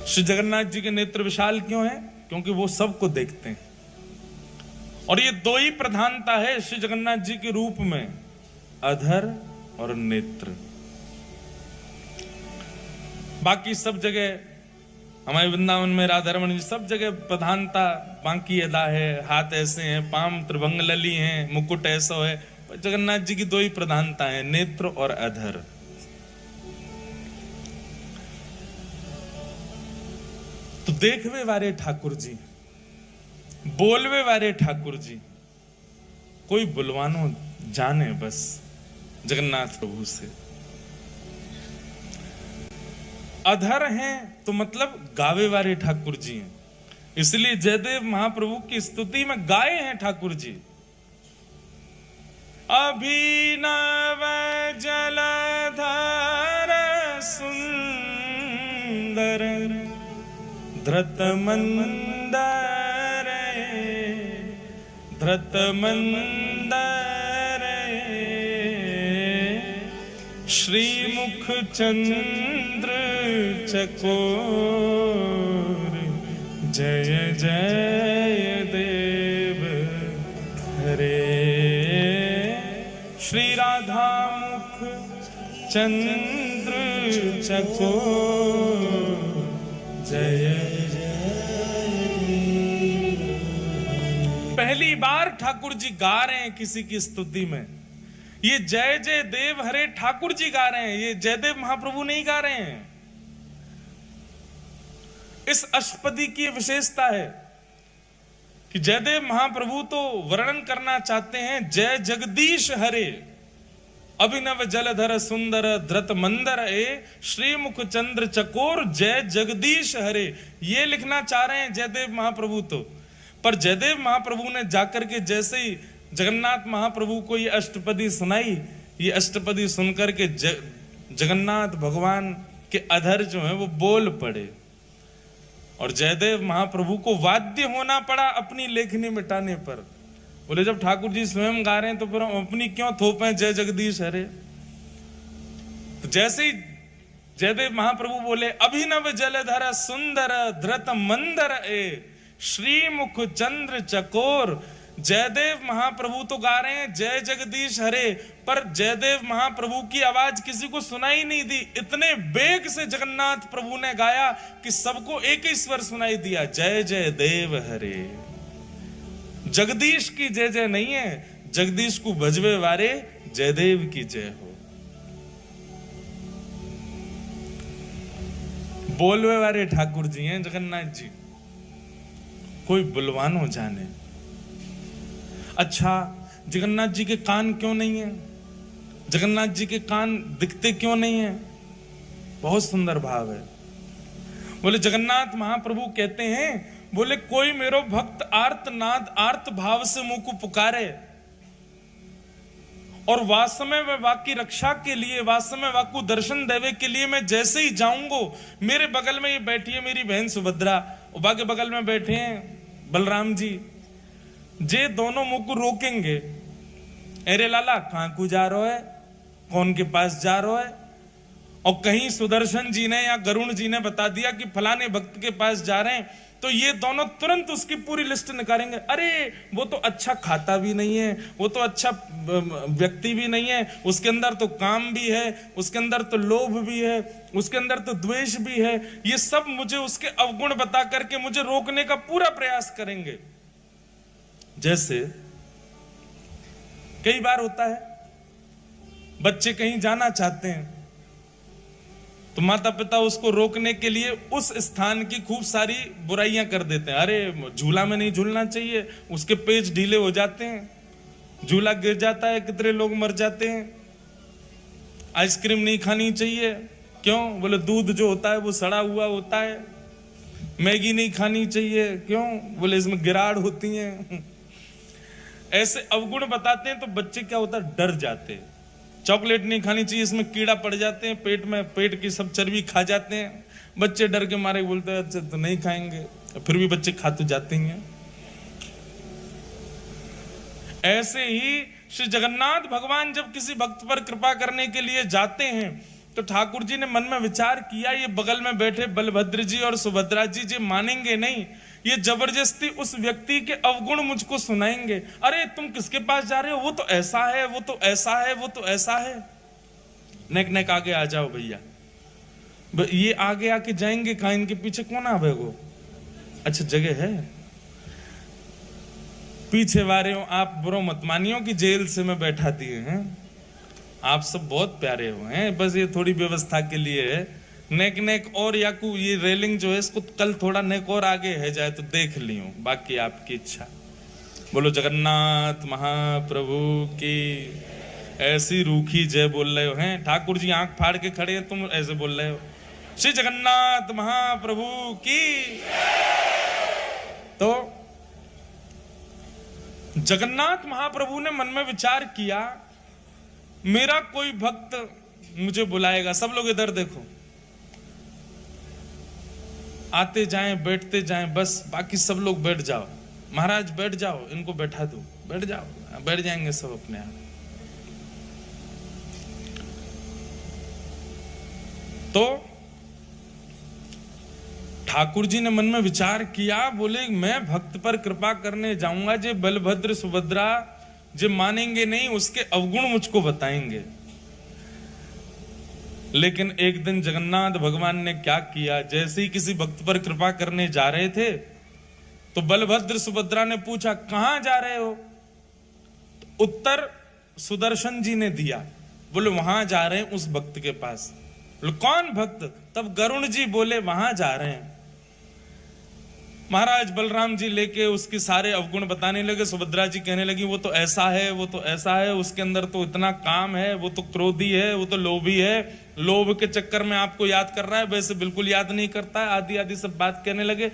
श्री जगन्नाथ जी के नेत्र विशाल क्यों हैं? क्योंकि वो सबको देखते हैं। और ये दो ही प्रधानता है श्री जगन्नाथ जी के रूप में, अधर और नेत्र। बाकी सब जगह हमारे वृंदावन में राधा रमण जी सब जगह प्रधानता बांकी अदा है, हाथ ऐसे हैं, पाम त्रिभंग लली हैं, मुकुट ऐसा है। जगन्नाथ जी की दो ही प्रधानता है, नेत्र और अधर। तो देखवे वारे ठाकुर जी, बोलवे वारे ठाकुर जी, कोई बुलवानो जाने बस जगन्नाथ प्रभु से। अधर हैं तो मतलब गावे वाले ठाकुर जी हैं, इसलिए जयदेव महाप्रभु की स्तुति में गाए हैं ठाकुर जी। अभिनव जलधर सुंदर धृत मंदर, धृत मंदर श्रीमुख चंद्र चकोर, जय जय देव हरे। श्री राधा मुख चंद्र चकोर, जय जय। पहली बार ठाकुर जी गा रहे हैं किसी की स्तुति में, ये जय जय देव हरे ठाकुर जी गा रहे हैं, ये जयदेव महाप्रभु नहीं गा रहे हैं। इस अष्टपदी की विशेषता है कि जयदेव महाप्रभु तो वर्णन करना चाहते हैं जय जगदीश हरे, अभिनव जलधर सुंदर धृत मंदर ए, श्रीमुख चंद्र चकोर, जय जगदीश हरे, ये लिखना चाह रहे हैं जयदेव महाप्रभु तो। पर जयदेव महाप्रभु ने जाकर के जैसे ही जगन्नाथ महाप्रभु को ये अष्टपदी सुनाई, ये अष्टपदी सुनकर के जगन्नाथ भगवान के अधर जो है वो बोल पड़े, और जयदेव महाप्रभु को वाद्य होना पड़ा अपनी लेखनी मिटाने पर। बोले जब ठाकुर जी स्वयं गा रहे हैं तो फिर हम अपनी क्यों थोपें जय जगदीश हरे। तो जैसे ही जयदेव महाप्रभु बोले अभिनव जलधर सुंदर धृत मंदर ए, श्रीमुख चंद्र चकोर, जयदेव महाप्रभु तो गा रहे हैं जय जगदीश हरे, पर जयदेव महाप्रभु की आवाज किसी को सुनाई नहीं दी। इतने बेग से जगन्नाथ प्रभु ने गाया कि सबको एक ही स्वर सुनाई दिया, जय जय देव हरे। जगदीश की जय जय नहीं है, जगदीश को भजवे वारे जयदेव की जय हो। बोलवे वाले ठाकुर जी हैं जगन्नाथ जी, कोई बुलवानो जाने। अच्छा, जगन्नाथ जी के कान क्यों नहीं है? जगन्नाथ जी के कान दिखते क्यों नहीं है? बहुत सुंदर भाव है। बोले जगन्नाथ महाप्रभु कहते हैं, बोले कोई मेरो भक्त आर्त नाद आर्त भाव से मुंह को पुकारे, और वासमय व वाकी रक्षा के लिए, वासमय वाकु दर्शन देवे के लिए मैं जैसे ही जाऊंगो, मेरे बगल में ये बैठी है मेरी बहन सुभद्रा, उबा के बगल में बैठे हैं बलराम जी, जे दोनों मुंह को रोकेंगे, अरे लाला कहां को जा रहे है, कौन के पास जा रहे है, और कहीं सुदर्शन जी ने या गरुण जी ने बता दिया कि फलाने भक्त के पास जा रहे हैं, तो ये दोनों तुरंत उसकी पूरी लिस्ट निकालेंगे। अरे वो तो अच्छा खाता भी नहीं है, वो तो अच्छा व्यक्ति भी नहीं है, उसके अंदर तो काम भी है, उसके अंदर तो लोभ भी है, उसके अंदर तो द्वेष भी है। ये सब मुझे उसके अवगुण बता करके मुझे रोकने का पूरा प्रयास करेंगे। जैसे कई बार होता है, बच्चे कहीं जाना चाहते हैं तो माता पिता उसको रोकने के लिए उस स्थान की खूब सारी बुराइयां कर देते हैं। अरे झूला में नहीं झूलना चाहिए, उसके पेच ढीले हो जाते हैं, झूला गिर जाता है, कितने लोग मर जाते हैं। आइसक्रीम नहीं खानी चाहिए, क्यों? बोले दूध जो होता है वो सड़ा हुआ होता है। मैगी नहीं खानी चाहिए, क्यों? बोले इसमें गिराड़ होती है। ऐसे अवगुण बताते हैं तो बच्चे क्या होता है, डर जाते हैं। चॉकलेट नहीं खानी चाहिए, इसमें कीड़ा पड़ जाते हैं पेट में, पेट की सब चर्बी खा जाते हैं। बच्चे डर के मारे बोलते हैं अच्छा तो नहीं खाएंगे, फिर भी बच्चे खा तो जाते हैं। ऐसे ही श्री जगन्नाथ भगवान जब किसी भक्त पर कृपा करने के लिए जाते हैं तो ठाकुर जी ने मन में विचार किया, ये बगल में बैठे बलभद्र जी और सुभद्रा जी मानेंगे नहीं, ये जबरदस्ती उस व्यक्ति के अवगुण मुझको सुनाएंगे। अरे तुम किसके पास जा रहे हो, वो तो ऐसा है, वो तो ऐसा है, वो तो ऐसा है। नेक नेक आगे आ जाओ भैया। ये आगे आके जाएंगे कहां, इनके पीछे कौन आवेगो? अच्छा जगह है, पीछे वाले हो आप, बुरो मत मानियो कि जेल से मैं बैठा दिए हैं। आप सब बहुत प्यारे हो हैं, बस ये थोड़ी व्यवस्था के लिए है। नेक नेक और याकू ये रेलिंग जो है इसको कल थोड़ा नेक और आगे है जाए तो देख लियो, बाकी आपकी इच्छा। बोलो जगन्नाथ महाप्रभु की। ऐसी रूखी जय बोल रहे हो हैं, ठाकुर जी आंख फाड़ के खड़े हैं, तुम ऐसे बोल रहे हो श्री जगन्नाथ महाप्रभु की। तो जगन्नाथ महाप्रभु ने मन में विचार किया, मेरा कोई भक्त मुझे बुलाएगा। सब लोग इधर देखो, आते जाएं बैठते जाएं, बस बाकी सब लोग बैठ जाओ। महाराज बैठ जाओ, इनको बैठा दो, बैठ जाओ। बैठ जाएंगे सब अपने आप। तो ठाकुर जी ने मन में विचार किया, बोले मैं भक्त पर कृपा करने जाऊंगा, जे बलभद्र सुभद्रा जे मानेंगे नहीं, उसके अवगुण मुझको बताएंगे। लेकिन एक दिन जगन्नाथ भगवान ने क्या किया, जैसे ही किसी भक्त पर कृपा करने जा रहे थे तो बलभद्र सुभद्रा ने पूछा कहां जा रहे हो? तो उत्तर सुदर्शन जी ने दिया, बोले वहां जा रहे हैं उस भक्त के पास। बोले कौन भक्त? तब गरुण जी बोले वहां जा रहे हैं। महाराज बलराम जी लेके उसके सारे अवगुण बताने लगे। सुभद्रा जी कहने लगी वो तो ऐसा है, वो तो ऐसा है, उसके अंदर तो इतना काम है, वो तो क्रोधी है, वो तो लोभी है, लोभ के चक्कर में आपको याद कर रहा है, वैसे बिल्कुल याद नहीं करता है, आदि आदि सब बात कहने लगे।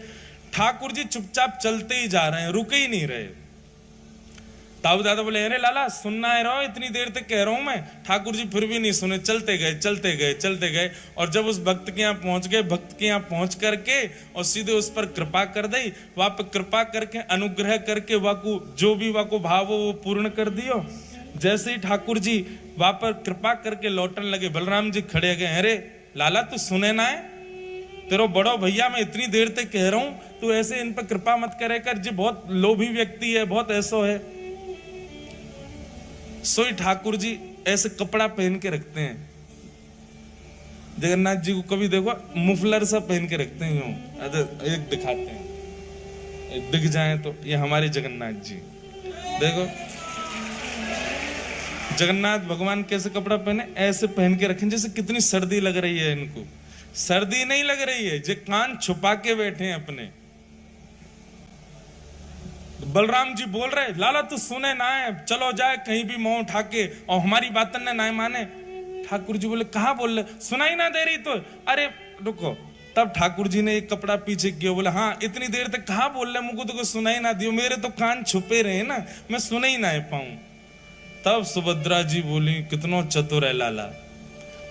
ठाकुर जी चुपचाप चलते ही जा रहे हैं, रुके ही नहीं रहे। ताऊ दादा बोले अरे लाला सुनना है रहो, इतनी देर तक कह रहा हूं मैं। ठाकुर जी फिर भी नहीं सुने, चलते गए चलते गए चलते गए। और जब उस भक्त के यहाँ पहुंच गए, भक्त के यहाँ पहुंच करके और सीधे उस पर कृपा कर दी, वहां पर कृपा करके अनुग्रह करके वाकु जो भी वाको भाव हो वो पूर्ण कर दियो। जैसे ही ठाकुर जी वहां पर कृपा करके लौटने लगे, बलराम जी खड़े गए, अरे लाला तू सुने ना है, तेरो बड़ो भैया मैं इतनी देर तक कह रहा हूं, तू ऐसे इन पर कृपा मत करे कर, जी बहुत लोभी व्यक्ति है, बहुत ऐसो है। सोई ठाकुर जी ऐसे कपड़ा पहन के रखते हैं, जगन्नाथ जी को कभी देखो मुफलर सा पहन के रखते हैं, यूं एक दिखाते हैं, एक दिख जाए तो ये हमारे जगन्नाथ जी। देखो जगन्नाथ भगवान कैसे कपड़ा पहने, ऐसे पहन के रखें जैसे कितनी सर्दी लग रही है इनको। सर्दी नहीं लग रही है, जो कान छुपा के बैठे हैं अपने। बलराम जी बोल रहे लाला तू सुने ना है, चलो जाए कहीं भी मुंह उठा के, और हमारी बातन ने ना माने। ठाकुर जी बोले कहा बोल रहे, सुनाई ना दे रही तो? अरे रुको। तब ठाकुर जी ने एक कपड़ा पीछे किया, बोले हाँ इतनी देर तक कहा बोल रहे, मुझको तो सुनाई ना दियो, मेरे तो कान छुपे रहे ना, मैं सुने ही ना पाऊं। तब सुभद्रा जी बोली कितनो चतुर है लाला,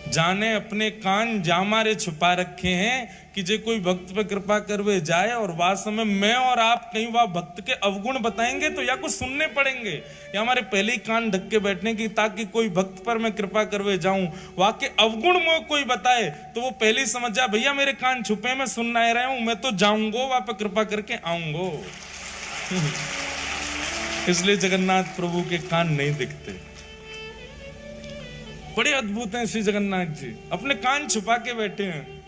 जाने अपने कान जामारे छुपा रखे हैं कि जे कोई भक्त पे कृपा करवे जाए और वास्तव में मैं और आप कहीं वह भक्त के अवगुण बताएंगे तो या कुछ सुनने पड़ेंगे, या हमारे पहले ही कान ढक के बैठने की, ताकि कोई भक्त पर मैं कृपा करवे जाऊं, वहां के अवगुण में कोई बताए तो वो पहले ही समझ जाए भैया मेरे कान छुपे, मैं सुन नहीं रहा हूं, मैं तो जाऊंगो वहां पर कृपा करके आऊंगो। इसलिए जगन्नाथ प्रभु के कान नहीं दिखते। बड़े अद्भुत हैं श्री जगन्नाथ जी, अपने कान छुपा के बैठे हैं।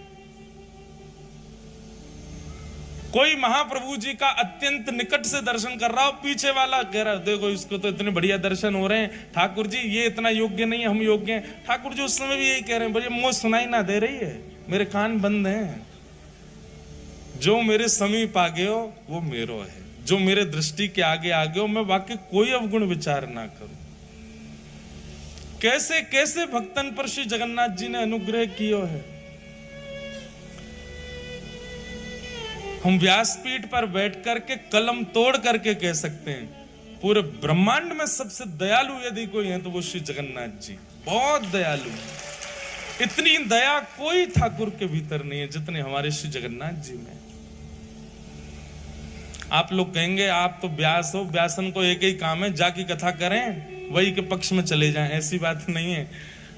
कोई महाप्रभु जी का अत्यंत निकट से दर्शन कर रहा हो, पीछे वाला कह रहा है देखो इसको तो इतने बढ़िया दर्शन हो रहे हैं, ठाकुर जी ये इतना योग्य नहीं है, हम योग्य हैं। ठाकुर जी उस समय भी यही कह रहे हैं, भैया मुझे सुनाई ना दे रही है, मेरे कान बंद हैं, जो मेरे समीप आ गए हो वो मेरो है, जो मेरे दृष्टि के आगे आ गए हो मैं वाकई कोई अवगुण विचार ना करूं। कैसे कैसे भक्तन पर श्री जगन्नाथ जी ने अनुग्रह किया है। हम व्यासपीठ पर बैठ करके कलम तोड़ करके कह सकते हैं पूरे ब्रह्मांड में सबसे दयालु यदि कोई है तो वो श्री जगन्नाथ जी, बहुत दयालु। इतनी दया कोई ठाकुर के भीतर नहीं है जितने हमारे श्री जगन्नाथ जी में। आप लोग कहेंगे आप तो व्यास हो, व्यासन को एक ही काम है जाकी कथा करें, वही के पक्ष में चले जाएं, ऐसी बात नहीं है।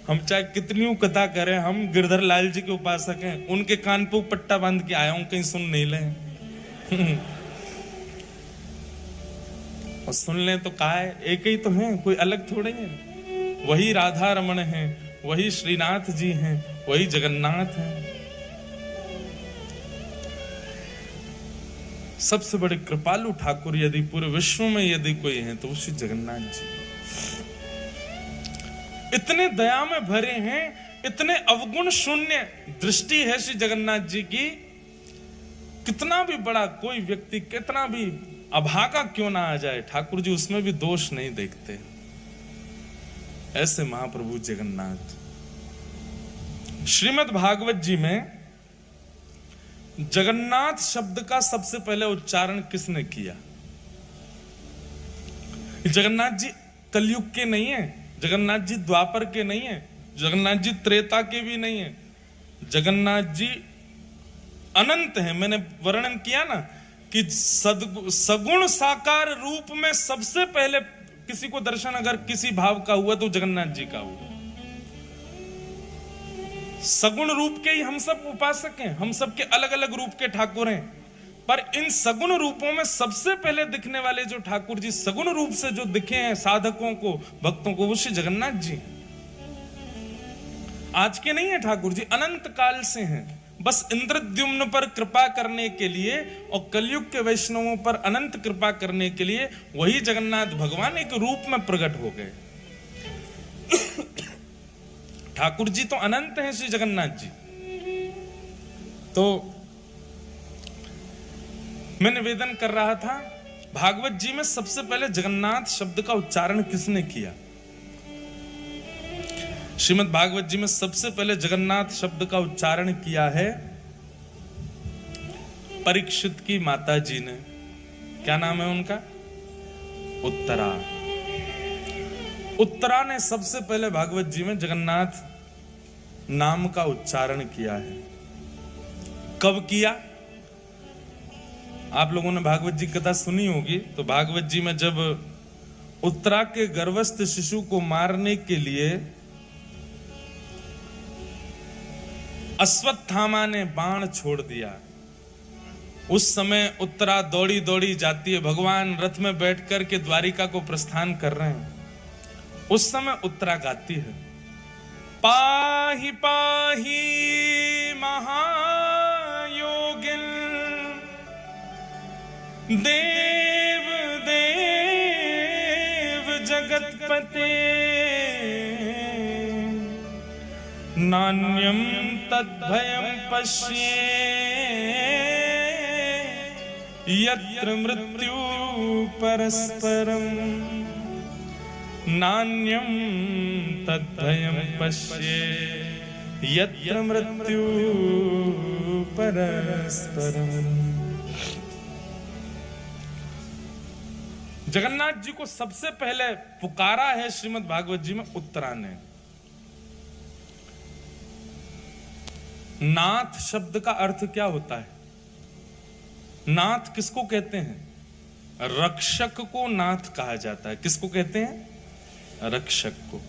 हम चाहे कितनी कथा करें, हम गिरधर लाल जी के उपासक हैं, उनके कान पे पट्टा बांध के आया हूं, कहीं सुन नहीं लें। और सुन लें तो कहा है, एक ही तो हैं, कोई अलग थोड़े हैं। वही राधा रमण हैं, वही श्रीनाथ जी हैं, वही जगन्नाथ हैं। सबसे बड़े कृपालु ठाकुर यदि पूरे विश्व में यदि कोई है तो श्री जगन्नाथ जी। इतने दया में भरे हैं, इतने अवगुण शून्य दृष्टि है श्री जगन्नाथ जी की। कितना भी बड़ा कोई व्यक्ति, कितना भी अभागा क्यों ना आ जाए, ठाकुर जी उसमें भी दोष नहीं देखते। ऐसे महाप्रभु जगन्नाथ। श्रीमद् भागवत जी में जगन्नाथ शब्द का सबसे पहले उच्चारण किसने किया? जगन्नाथ जी कलयुग के नहीं है, जगन्नाथ जी द्वापर के नहीं है, जगन्नाथ जी त्रेता के भी नहीं है, जगन्नाथ जी अनंत है। मैंने वर्णन किया ना कि सगुण साकार रूप में सबसे पहले किसी को दर्शन अगर किसी भाव का हुआ तो जगन्नाथ जी का हुआ। सगुण रूप के ही हम सब उपासक हैं, हम सब के अलग अलग रूप के ठाकुर हैं, पर इन सगुण रूपों में सबसे पहले दिखने वाले जो ठाकुर जी सगुण रूप से जो दिखे हैं साधकों को, भक्तों को, वो श्री जगन्नाथ जी हैं। आज के नहीं है ठाकुर जी, अनंत काल से हैं। बस इंद्रद्युम्न पर कृपा करने के लिए और कलयुग के वैष्णवों पर अनंत कृपा करने के लिए वही जगन्नाथ भगवान एक रूप में प्रकट हो गए। ठाकुर जी तो अनंत हैं श्री जगन्नाथ जी। तो मैं निवेदन कर रहा था, भागवत जी में सबसे पहले जगन्नाथ शब्द का उच्चारण किसने किया? श्रीमद् भागवत जी में सबसे पहले जगन्नाथ शब्द का उच्चारण किया है परीक्षित की माता जी ने। क्या नाम है उनका? उत्तरा। उत्तरा ने सबसे पहले भागवत जी में जगन्नाथ नाम का उच्चारण किया है। कब किया? आप लोगों ने भागवत जी कथा सुनी होगी, तो भागवत जी में जब उत्तरा के गर्भस्थ शिशु को मारने के लिए अश्वत्थामा ने बाण छोड़ दिया, उस समय उत्तरा दौड़ी दौड़ी जाती है, भगवान रथ में बैठकर के द्वारिका को प्रस्थान कर रहे हैं। उस समय उत्तरा गाती है, पाहि पाहि महायोगिन देव देव जगतपते नान्यम तद्भयं पश्ये यत्र मृत्यु परस्परम नान्यम तद्भयं पश्ये यत्र मृत्यु परस्परम। जगन्नाथ जी को सबसे पहले पुकारा है श्रीमद् भागवत जी में उत्तरा ने। नाथ शब्द का अर्थ क्या होता है? नाथ किसको कहते हैं? रक्षक को नाथ कहा जाता है। किसको कहते हैं? रक्षक को।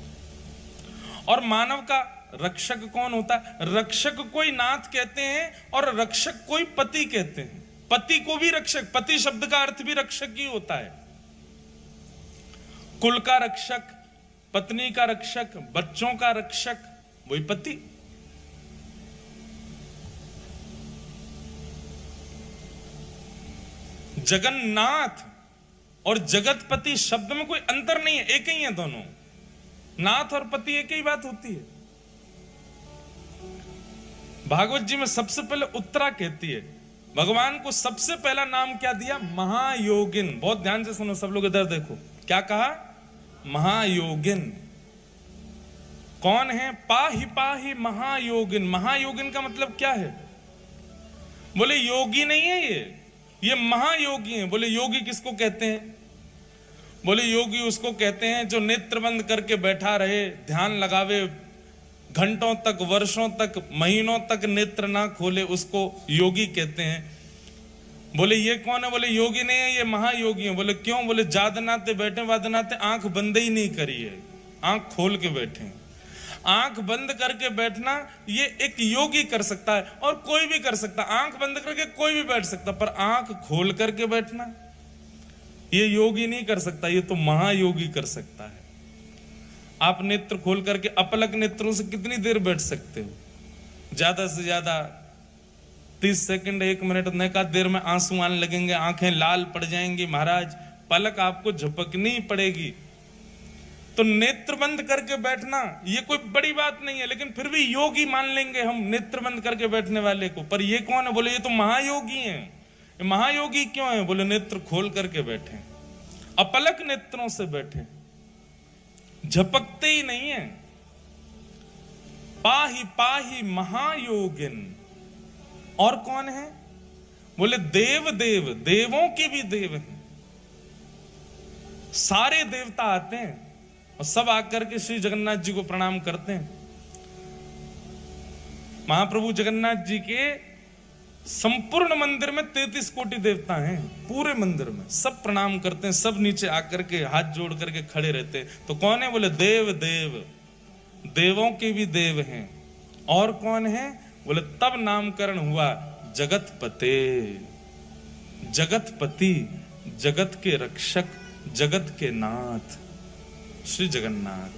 और मानव का रक्षक कौन होता है? रक्षक कोई नाथ कहते हैं और रक्षक कोई पति कहते हैं। पति को भी रक्षक, पति शब्द का अर्थ भी रक्षक ही होता है। कुल का रक्षक, पत्नी का रक्षक, बच्चों का रक्षक, वही पति। जगन्नाथ और जगतपति शब्द में कोई अंतर नहीं है, एक ही है दोनों। नाथ और पति एक ही बात होती है। भागवत जी में सबसे पहले उत्तरा कहती है, भगवान को सबसे पहला नाम क्या दिया? महायोगिन। बहुत ध्यान से सुनो सब लोग, इधर देखो, क्या कहा? महायोगिन। कौन है? पाहि पाहि महायोगिन। महायोगिन का मतलब क्या है? बोले योगी नहीं है ये महायोगी है। बोले योगी किसको कहते हैं? बोले योगी उसको कहते हैं जो नेत्र बंद करके बैठा रहे, ध्यान लगावे, घंटों तक, वर्षों तक, महीनों तक नेत्र ना खोले, उसको योगी कहते हैं। बोले ये कौन है? बोले योगी नहीं है, ये महायोगी है। बोले क्यों? बोले जादनाते बैठे वादनाते आंख बंद ही नहीं करी है, आंख खोल के बैठे। आंख बंद करके बैठना ये एक योगी कर सकता है और कोई भी कर सकता है। आंख बंद करके कोई भी बैठ सकता, पर आंख खोल करके बैठना ये योगी नहीं कर सकता, ये तो महायोगी कर सकता है। आप नेत्र खोल करके अपलक नेत्रों से कितनी देर बैठ सकते हो? ज्यादा से ज्यादा 30 सेकंड, 1 मिनट, नैका देर में आंसू आने लगेंगे, आंखें लाल पड़ जाएंगी महाराज, पलक आपको झपकनी पड़ेगी। तो नेत्र बंद करके बैठना ये कोई बड़ी बात नहीं है, लेकिन फिर भी योगी मान लेंगे हम नेत्र बंद करके बैठने वाले को। पर ये कौन है? बोले ये तो महायोगी हैं। महायोगी क्यों है? बोले नेत्र खोल करके बैठे, अपलक नेत्रों से बैठे, झपकते ही नहीं है। पाही पाही महायोगिन। और कौन है? बोले देव देव, देवों के भी देव हैं। सारे देवता आते हैं और सब आकर के श्री जगन्नाथ जी को प्रणाम करते हैं। महाप्रभु जगन्नाथ जी के संपूर्ण मंदिर में 33 कोटि देवता हैं। पूरे मंदिर में सब प्रणाम करते हैं, सब नीचे आकर के हाथ जोड़ करके खड़े रहते हैं। तो कौन है? बोले देव देव, देवों के भी देव हैं। और कौन है? बोले तब नामकरण हुआ जगतपते, जगतपति, जगत के रक्षक, जगत के नाथ श्री जगन्नाथ।